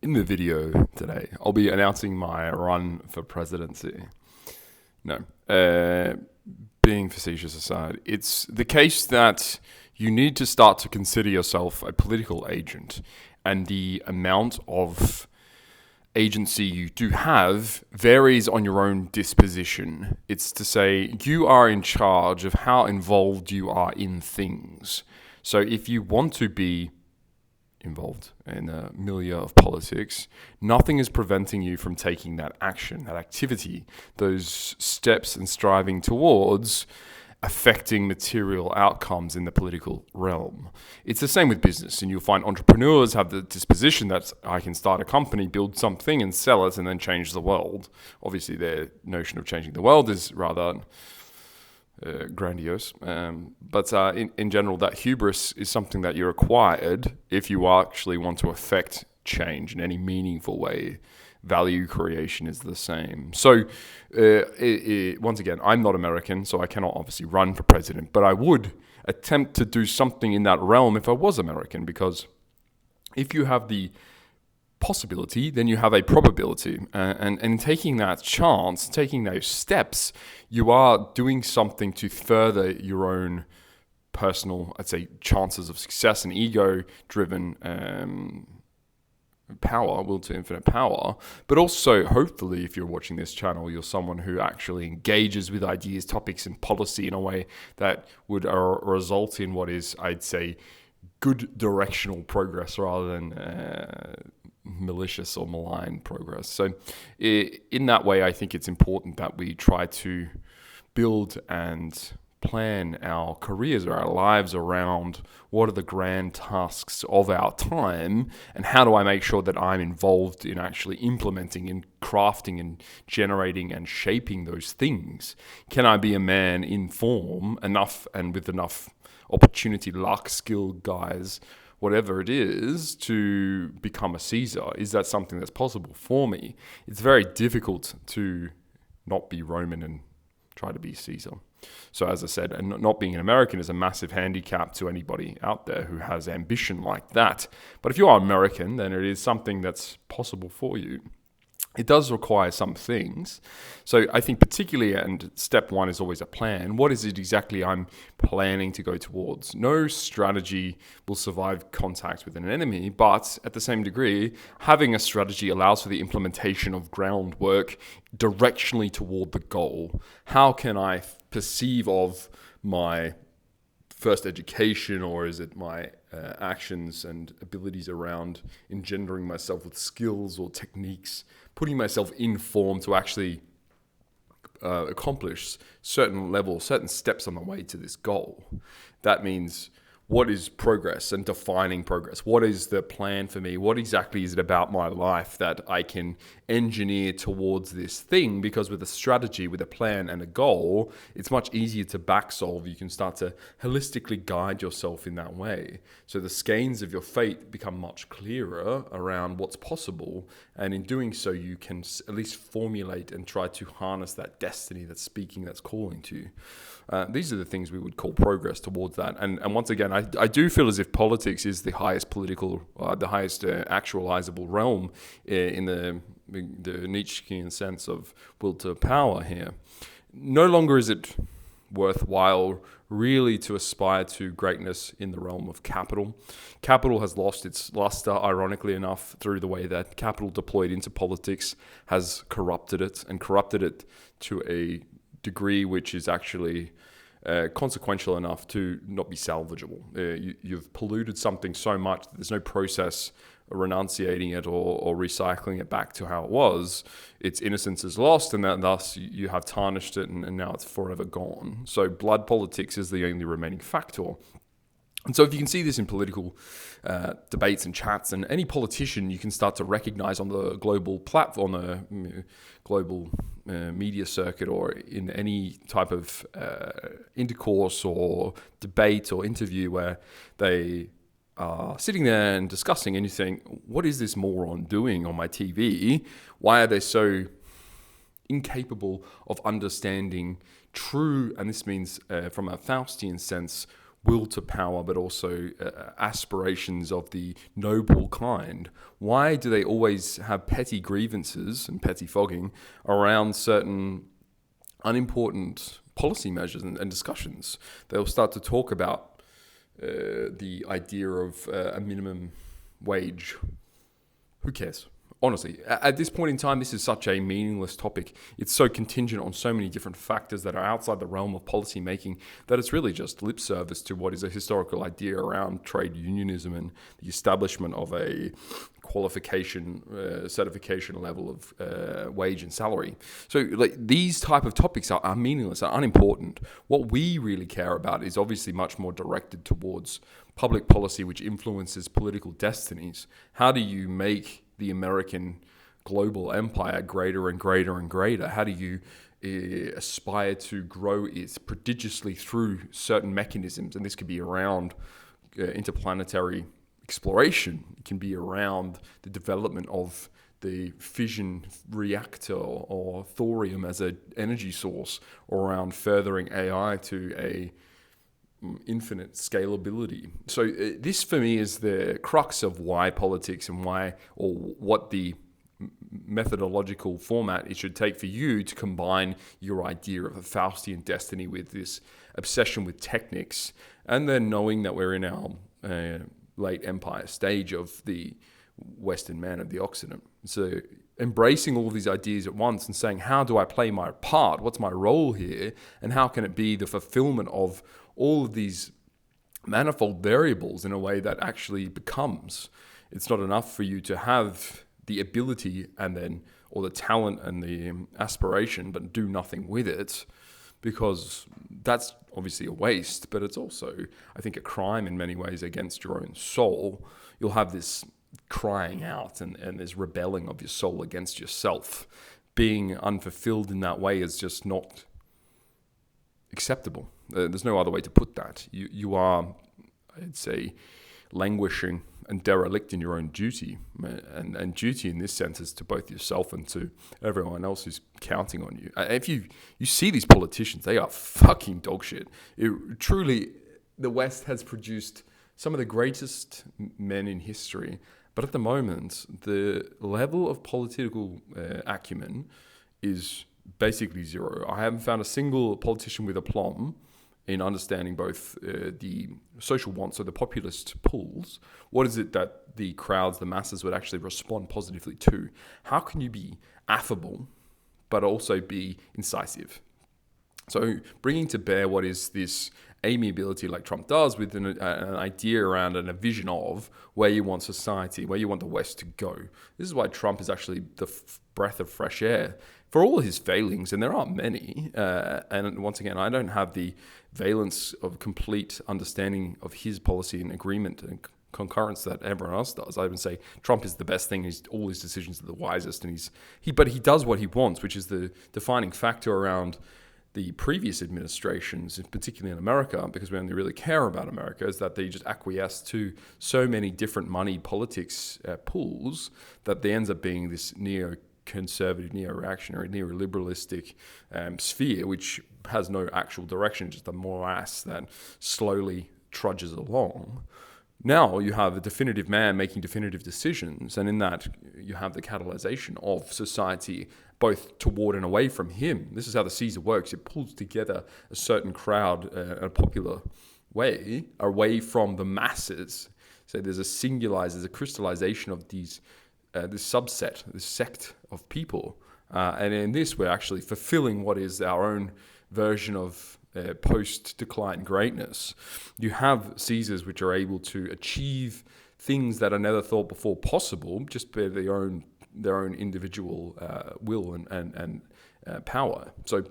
In the video today, I'll be announcing my run for presidency. No, being facetious aside, it's the case that you need to start to consider yourself a political agent, and the amount of agency you do have varies on your own disposition. It's to say you are in charge of how involved you are in things. So if you want to be involved in a milieu of politics, nothing is preventing you from taking that action, that activity, those steps and striving towards affecting material outcomes in the political realm. It's the same with business, and you'll find entrepreneurs have the disposition that I can start a company, build something and sell it and then change the world. Obviously, their notion of changing the world is rather grandiose. But in general, that hubris is something that you're acquired if you actually want to affect change in any meaningful way. Value creation is the same. So once again, I'm not American, so I cannot obviously run for president, but I would attempt to do something in that realm if I was American, because if you have the possibility, then you have a probability. And in taking that chance, taking those steps, you are doing something to further your own personal, I'd say, chances of success and ego-driven power, will to infinite power. But also, hopefully, if you're watching this channel, you're someone who actually engages with ideas, topics, and policy in a way that would result in what is, I'd say, good directional progress rather than malicious or malign progress. So in that way, I think it's important that we try to build and plan our careers or our lives around what are the grand tasks of our time, and how do I make sure that I'm involved in actually implementing and crafting and generating and shaping those things. Can I be a man in form enough and with enough opportunity, luck, skill, guys, whatever it is, to become a Caesar? Is that something that's possible for me? It's very difficult to not be Roman and try to be Caesar. So as I said, and not being an American is a massive handicap to anybody out there who has ambition like that. But if you are American, then it is something that's possible for you. It does require some things. So I think particularly, and step one is always a plan. What is it exactly I'm planning to go towards? No strategy will survive contact with an enemy, but at the same degree, having a strategy allows for the implementation of groundwork directionally toward the goal. How can I perceive of my first education, or is it my actions and abilities around engendering myself with skills or techniques, putting myself in form to actually accomplish certain levels, certain steps on the way to this goal? That means, what is progress and defining progress? What is the plan for me? What exactly is it about my life that I can engineer towards this thing? Because with a strategy, with a plan and a goal, it's much easier to back solve. You can start to holistically guide yourself in that way. So the skeins of your fate become much clearer around what's possible. And in doing so, you can at least formulate and try to harness that destiny that's speaking, that's calling to you. These are the things we would call progress towards that. And once again, I do feel as if politics is the highest political, the highest actualizable realm in the Nietzschean sense of will to power here. No longer is it worthwhile really to aspire to greatness in the realm of capital. Capital has lost its luster, ironically enough, through the way that capital deployed into politics has corrupted it to a degree which is actually consequential enough to not be salvageable. You've polluted something so much that there's no process renunciating it or recycling it back to how it was. Its innocence is lost, and thus you have tarnished it, and now it's forever gone. So blood politics is the only remaining factor. And so if you can see this in political debates and chats, and any politician you can start to recognize on the global platform, the global media circuit, or in any type of intercourse or debate or interview where they are sitting there and discussing, and you think, what is this moron doing on my TV? Why are they so incapable of understanding true, and this means from a Faustian sense, will to power, but also aspirations of the noble kind, why do they always have petty grievances and pettifogging around certain unimportant policy measures and discussions? They'll start to talk about the idea of a minimum wage. Who cares? Honestly, at this point in time, this is such a meaningless topic. It's so contingent on so many different factors that are outside the realm of policy making that it's really just lip service to what is a historical idea around trade unionism and the establishment of a qualification, certification level of wage and salary. So these type of topics are meaningless, are unimportant. What we really care about is obviously much more directed towards public policy which influences political destinies. How do you make the American global empire greater and greater and greater? How do you aspire to grow it prodigiously through certain mechanisms? And this could be around interplanetary exploration. It can be around the development of the fission reactor or thorium as an energy source, or around furthering AI to a infinite scalability. So this for me is the crux of why politics and why, or what the methodological format it should take for you to combine your idea of a Faustian destiny with this obsession with techniques, and then knowing that we're in our late empire stage of the Western man of the Occident. So embracing all of these ideas at once and saying, how do I play my part? What's my role here? And how can it be the fulfillment of all of these manifold variables in a way that actually becomes? It's not enough for you to have the ability and then, or the talent and the aspiration, but do nothing with it, because that's obviously a waste, but it's also, I think, a crime in many ways against your own soul. You'll have this crying out and this rebelling of your soul against yourself. Being unfulfilled in that way is just not acceptable. There's no other way to put that. You are, I'd say, languishing and derelict in your own duty. And duty in this sense is to both yourself and to everyone else who's counting on you. If you see these politicians, they are fucking dog shit. Truly, the West has produced some of the greatest men in history. But at the moment, the level of political acumen is basically zero. I haven't found a single politician with aplomb in understanding both the social wants or the populist pools. What is it that the crowds, the masses would actually respond positively to? How can you be affable but also be incisive? So bringing to bear what is this amiability like Trump does with an idea around and a vision of where you want society, where you want the West to go. This is why Trump is actually the breath of fresh air. For all his failings, and there aren't many, and once again, I don't have the valence of complete understanding of his policy and agreement and concurrence that everyone else does. I would say Trump is the best thing. All his decisions are the wisest, and but he does what he wants, which is the defining factor around the previous administrations, particularly in America, because we only really care about America, is that they just acquiesce to so many different money politics pools that there ends up being this neo-conservative, neo-reactionary, neo-liberalistic sphere, which has no actual direction, just a morass that slowly trudges along. Now you have a definitive man making definitive decisions, and in that you have the catalyzation of society both toward and away from him. This is how the Caesar works. It pulls together a certain crowd in a popular way away from the masses. So there's a crystallization of this subset, this sect of people. And in this, we're actually fulfilling what is our own version of post-decline greatness. You have Caesars which are able to achieve things that are never thought before possible just by their own individual will and power. So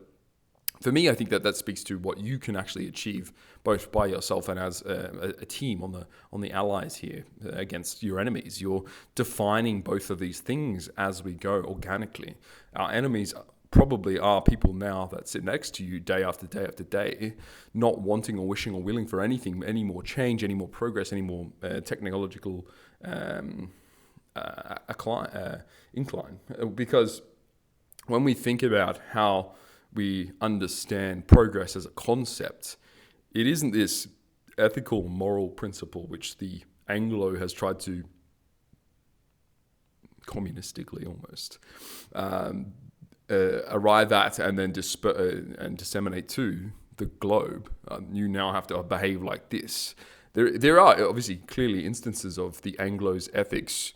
for me, I think that speaks to what you can actually achieve both by yourself and as a team on the allies here against your enemies. You're defining both of these things as we go organically. Our enemies probably are people now that sit next to you day after day after day, not wanting or wishing or willing for anything, any more change, any more progress, any more technological incline. Because when we think about how we understand progress as a concept, it isn't this ethical, moral principle which the Anglo has tried to communistically almost arrive at and then and disseminate to the globe. You now have to behave like this. There are obviously clearly instances of the Anglo's ethics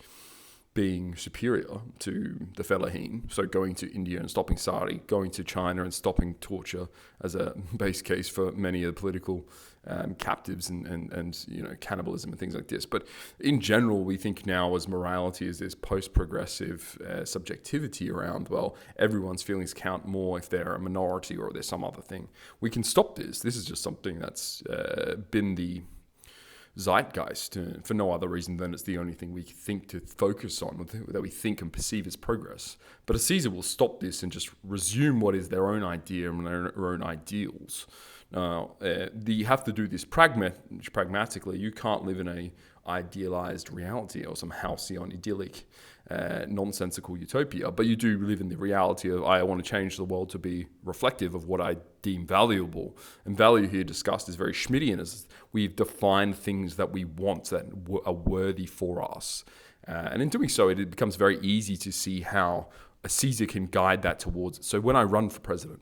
being superior to the Fellaheen. So going to India and stopping sari, going to China and stopping torture as a base case for many of the political captives and cannibalism and things like this. But in general, we think now as morality is this post-progressive subjectivity around, well, everyone's feelings count more if they're a minority or there's some other thing. We can stop this. This is just something that's been the zeitgeist for no other reason than it's the only thing we think to focus on, that we think and perceive as progress. But a Caesar will stop this and just resume what is their own idea and their own ideals. Now, you have to do this pragmatically. You can't live in a idealized reality or some halcyon, idyllic, nonsensical utopia, but you do live in the reality of, I want to change the world to be reflective of what I deem valuable. And value here discussed is very Schmittian, as we've defined things that we want that are worthy for us. And in doing so, it becomes very easy to see how a Caesar can guide that towards it. So when I run for president,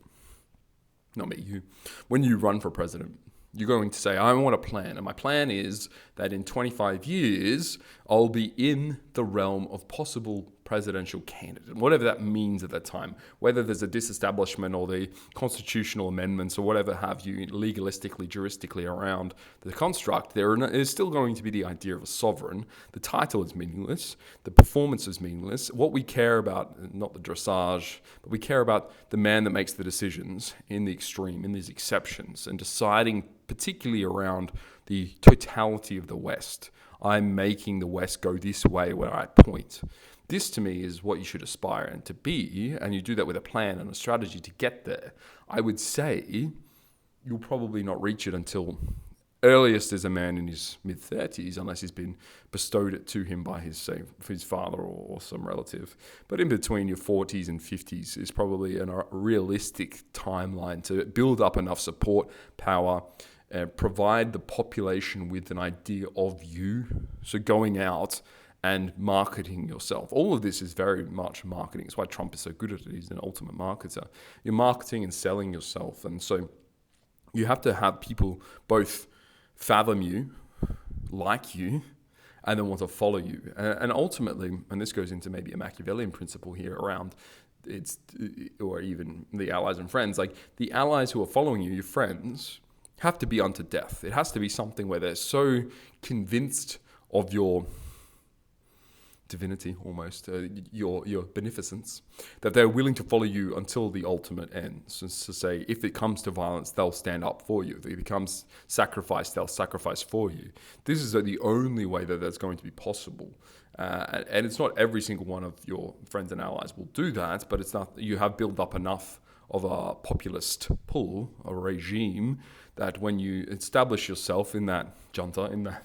not me, you, when you run for president, you're going to say, I want a plan. And my plan is that in 25 years, I'll be in the realm of possible presidential candidate, whatever that means at that time. Whether there's a disestablishment or the constitutional amendments or whatever have you, legalistically, juristically around the construct, there is still going to be the idea of a sovereign. The title is meaningless. The performance is meaningless. What we care about, not the dressage, but we care about the man that makes the decisions in the extreme, in these exceptions, and deciding particularly around the totality of the West. I'm making the West go this way where I point. This, to me, is what you should aspire and to be, and you do that with a plan and a strategy to get there. I would say you'll probably not reach it until earliest as a man in his mid-30s, unless he's been bestowed it to him by his father or some relative. But in between your 40s and 50s is probably a realistic timeline to build up enough support, power, provide the population with an idea of you. So going out and marketing yourself. All of this is very much marketing. It's why Trump is so good at it. He's an ultimate marketer. You're marketing and selling yourself. And so you have to have people both fathom you, like you, and then want to follow you. And ultimately, and this goes into maybe a Machiavellian principle here around or even the allies and friends, like the allies who are following you, your friends, have to be unto death. It has to be something where they're so convinced of your divinity, almost, your beneficence, that they're willing to follow you until the ultimate end. So to say, if it comes to violence, they'll stand up for you. If it becomes sacrifice, they'll sacrifice for you. This is the only way that that's going to be possible. And it's not every single one of your friends and allies will do that, but it's not. You have built up enough of a populist pull, a regime, that when you establish yourself in that junta, in that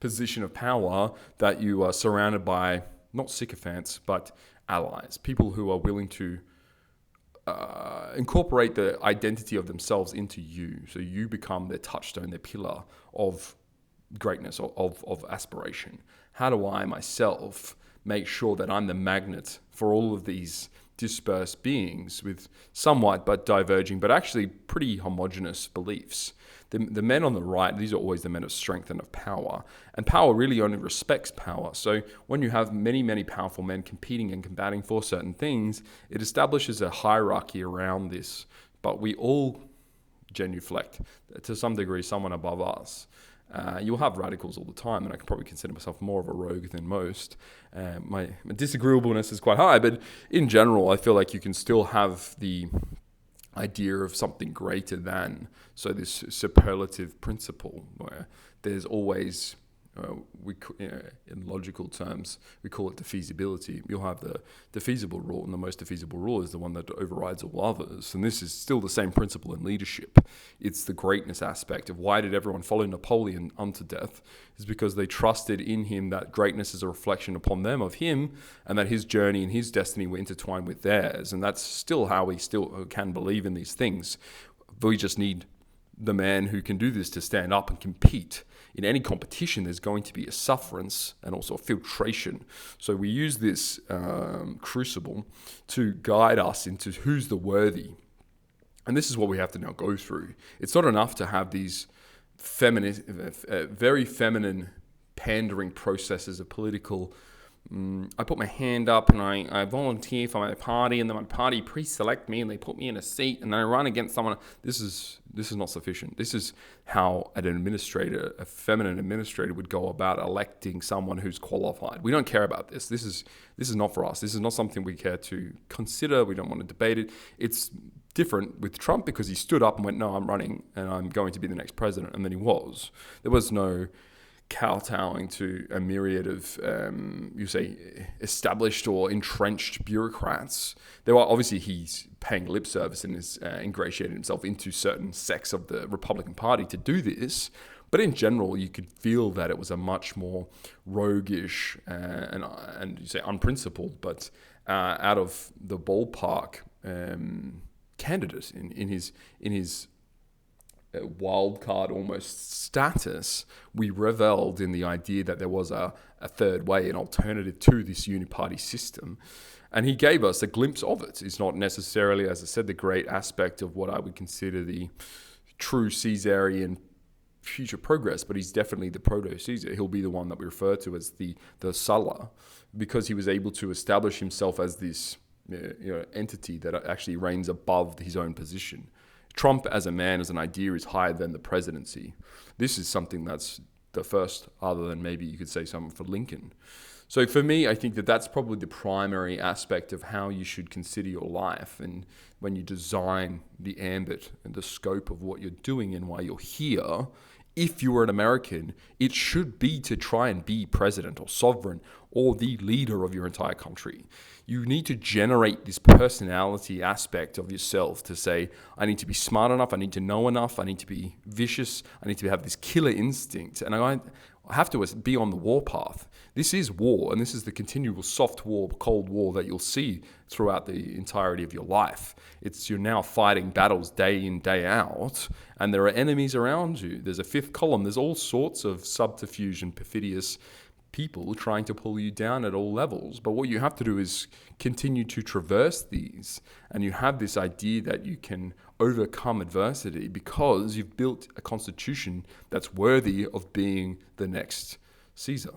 position of power, that you are surrounded by not sycophants but allies, people who are willing to incorporate the identity of themselves into you, so you become their touchstone, their pillar of greatness, of aspiration. How do I myself make sure that I'm the magnet for all of these dispersed beings with somewhat but diverging, but actually pretty homogenous beliefs? The men on the right, these are always the men of strength and of power. And power really only respects power. So when you have many, many powerful men competing and combating for certain things, it establishes a hierarchy around this. But we all genuflect, to some degree, someone above us. You'll have radicals all the time, and I can probably consider myself more of a rogue than most. My disagreeableness is quite high, but in general, I feel like you can still have the idea of something greater than, so this superlative principle where there's always, in logical terms, we call it defeasibility. You'll have the defeasible rule, and the most defeasible rule is the one that overrides all others. And this is still the same principle in leadership. It's the greatness aspect of why did everyone follow Napoleon unto death? Is because they trusted in him that greatness is a reflection upon them of him, and that his journey and his destiny were intertwined with theirs. And that's still how we still can believe in these things. We just need the man who can do this to stand up and compete. In any competition, there's going to be a sufferance and also a filtration. So we use this crucible to guide us into who's the worthy. And this is what we have to now go through. It's not enough to have these very feminine pandering processes of political. I put my hand up and I volunteer for my party, and then my party pre-select me and they put me in a seat and I run against someone. This is not sufficient. This is how an administrator, a feminine administrator, would go about electing someone who's qualified. We don't care about this. This is not for us. This is not something we care to consider. We don't want to debate it. It's different with Trump because he stood up and went, no, I'm running and I'm going to be the next president. And then he was. There was no kowtowing to a myriad of, established or entrenched bureaucrats. There are obviously he's paying lip service and is ingratiating himself into certain sects of the Republican Party to do this. But in general, you could feel that it was a much more roguish and you say unprincipled, but out of the ballpark candidate in his wild card almost status. We reveled in the idea that there was a third way, an alternative to this uniparty system. And he gave us a glimpse of it. It's not necessarily, as I said, the great aspect of what I would consider the true Caesarian future progress, but he's definitely the proto-Caesar. He'll be the one that we refer to as the Sulla, because he was able to establish himself as this entity that actually reigns above his own position. Trump as a man, as an idea, is higher than the presidency. This is something that's the first, other than maybe you could say something for Lincoln. So for me, I think that that's probably the primary aspect of how you should consider your life, and when you design the ambit and the scope of what you're doing and why you're here. If you were an American, it should be to try and be president or sovereign or the leader of your entire country. You need to generate this personality aspect of yourself to say, I need to be smart enough, I need to know enough, I need to be vicious, I need to have this killer instinct, and I have to be on the warpath. This is war, and this is the continual soft war, cold war that you'll see throughout the entirety of your life. You're now fighting battles day in, day out, and there are enemies around you. There's a fifth column. There's all sorts of subterfuge and perfidious people trying to pull you down at all levels. But what you have to do is continue to traverse these, and you have this idea that you can overcome adversity because you've built a constitution that's worthy of being the next Caesar.